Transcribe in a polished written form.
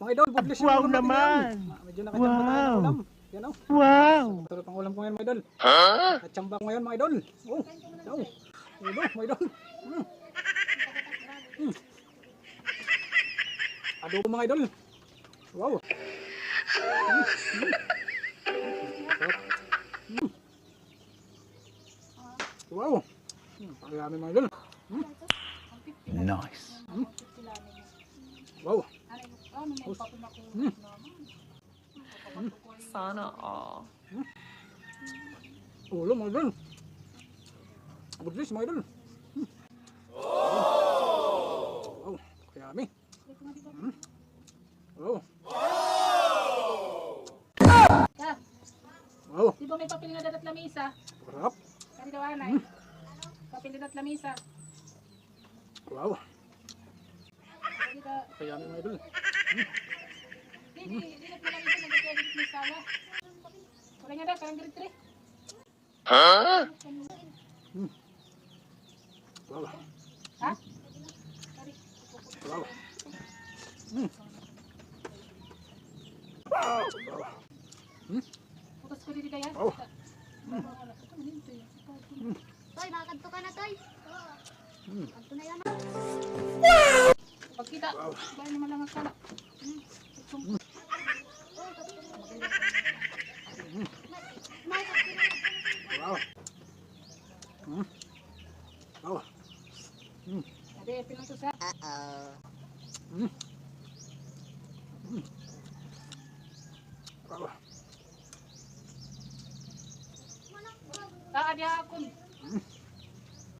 Mga idol, publish yung Wow ulam natin naman! ngayon. Medyo nakachamba tayo ng ulam. Yan o. Wow! Sarap ang ulam ko ngayon mga idol. Nakachamba ko ngayon mga idol. Oh, daw. Ulo mga idol. Adobo mga idol. Wow. Sarap. Wow. Pakilami mga idol. Nice! Wow. Sana all. Ulo mga idol. Budlis mga idol. Wow. Pakilami. Wow. Wow. Di ba may papel nga dadat lamisa? Sarap. Kani daw anay. Papel dadat lamisa. Wow. Di ka Pakilami mga idol. di dadat lamisa nagkaya dito ni sala. Wala nga daw karang dire. Wow. Ha? Wow. Putos ko dito kaya. Wow. Toy, makakadto ka na, Toy. Kadto na yan. Pagkita. Bayan naman lang ang kala. Wow. Wow. Ade pinang to sa. Wow. Taa dia akon.